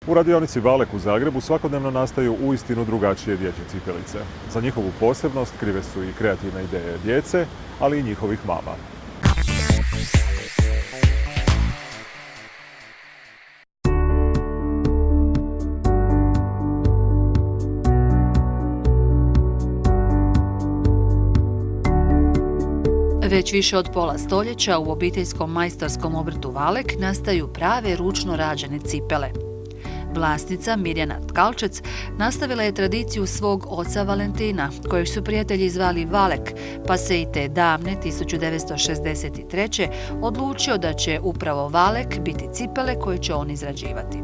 U radionici Valek u Zagrebu svakodnevno nastaju uistinu drugačije dječje cipelice. Za njihovu posebnost krive su i kreativne ideje djece, ali i njihovih mama. Već više od pola stoljeća u obiteljskom majstorskom obrtu Valek nastaju prave ručno rađene cipele. Vlasnica Mirjana Tkalčec nastavila je tradiciju svog oca Valentina, kojeg su prijatelji zvali Valek, pa se i te davne 1963. odlučio da će upravo Valek biti cipele koje će on izrađivati.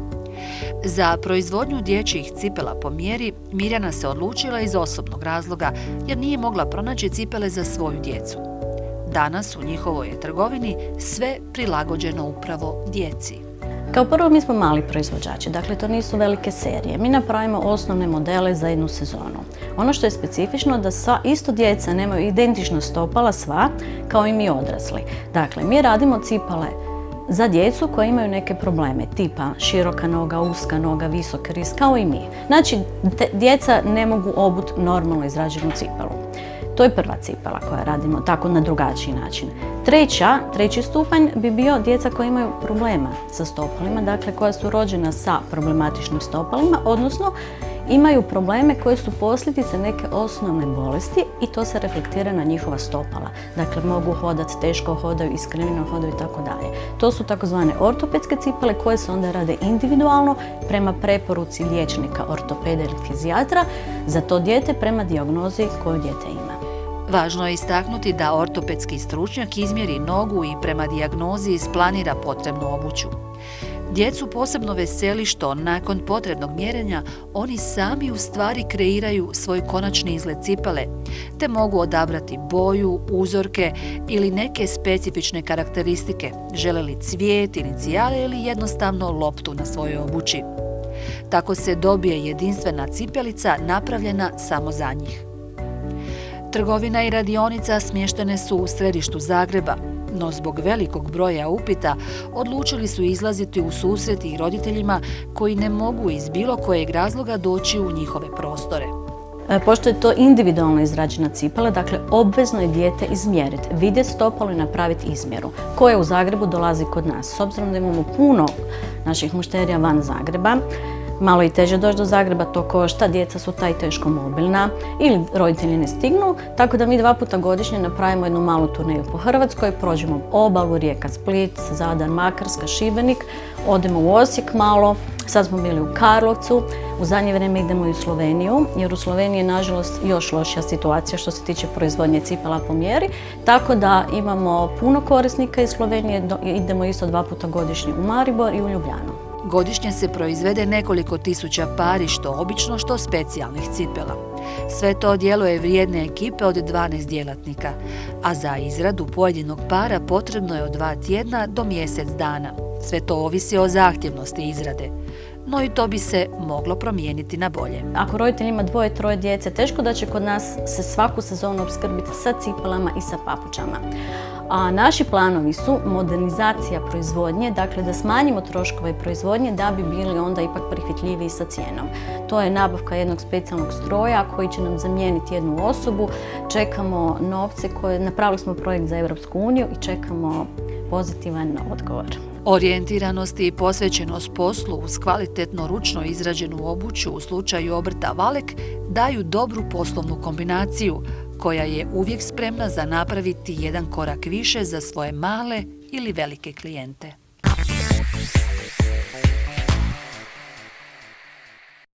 Za proizvodnju dječjih cipela po mjeri Mirjana se odlučila iz osobnog razloga jer nije mogla pronaći cipele za svoju djecu. Danas u njihovoj je trgovini sve prilagođeno upravo djeci. Kao prvo, mi smo mali proizvođači, dakle to nisu velike serije. Mi napravimo osnovne modele za jednu sezonu. Ono što je specifično da sva isto djeca nemaju identično stopala sva kao i mi odrasli. Dakle, mi radimo cipele za djecu koja imaju neke probleme, tipa široka noga, uska noga, visok ris, kao i mi. Znači, djeca ne mogu obuti normalno izrađenu cipelu. To je prva cipela koja radimo tako na drugačiji način. Treći stupanj bi bio djeca koja imaju problema sa stopalima, dakle koja su rođena sa problematičnim stopalima, odnosno imaju probleme koje su posljedice neke osnovne bolesti i to se reflektira na njihova stopala. Dakle, mogu hodati, teško hodaju, iskrivljeno hodaju i tako dalje. To su takozvane ortopedske cipele koje se onda rade individualno prema preporuci liječnika, ortopeda ili fizijatra za to dijete prema dijagnozi koju dijete ima. Važno je istaknuti da ortopedski stručnjak izmjeri nogu i prema dijagnozi isplanira potrebnu obuću. Djecu posebno veseli što nakon potrebnog mjerenja oni sami u stvari kreiraju svoj konačni izgled cipele, te mogu odabrati boju, uzorke ili neke specifične karakteristike, žele li cvijet, inicijale ili jednostavno loptu na svojoj obući. Tako se dobije jedinstvena cipelica napravljena samo za njih. Trgovina i radionica smještene su u središtu Zagreba, no zbog velikog broja upita odlučili su izlaziti u susret i roditeljima koji ne mogu iz bilo kojeg razloga doći u njihove prostore. Pošto je to individualno izrađena cipela, dakle obvezno je dijete izmjeriti, vidjeti stopalo i napraviti izmjeru, koja u Zagrebu dolazi kod nas. S obzirom da imamo puno naših mušterija van Zagreba, malo je teže doći do Zagreba, to košta, djeca su taj teško mobilna ili roditelji ne stignu, tako da mi 2 puta godišnje napravimo jednu malu turneju po Hrvatskoj, prođemo obalu, Rijeka, Split, Zadar, Makarska, Šibenik, odemo u Osijek malo, sad smo bili u Karlovcu, u zadnje vrijeme idemo i u Sloveniju, jer u Sloveniji je nažalost još lošija situacija što se tiče proizvodnje cipela po mjeri, tako da imamo puno korisnika iz Slovenije, idemo isto 2 puta godišnje u Maribor i u Ljubljanu. Godišnje se proizvede nekoliko tisuća pari što obično, što specijalnih cipela. Sve to djeluje vrijedne ekipe od 12 djelatnika, a za izradu pojedinog para potrebno je od 2 tjedna do mjesec dana. Sve to ovisi o zahtjevnosti izrade, no i to bi se moglo promijeniti na bolje. Ako roditelj ima 2-3 djece, teško da će kod nas se svaku sezonu opskrbiti sa cipelama i sa papučama. A naši planovi su modernizacija proizvodnje, dakle da smanjimo troškove proizvodnje da bi bili onda ipak prihvatljiviji sa cijenom. To je nabavka jednog specijalnog stroja koji će nam zamijeniti jednu osobu. Čekamo novce napravili smo projekt za Europsku uniju i čekamo pozitivan odgovor. Orijentiranost i posvećenost poslu uz kvalitetno ručno izrađenu obuću u slučaju obrta Valek daju dobru poslovnu kombinaciju koja je uvijek spremna za napraviti jedan korak više za svoje male ili velike klijente.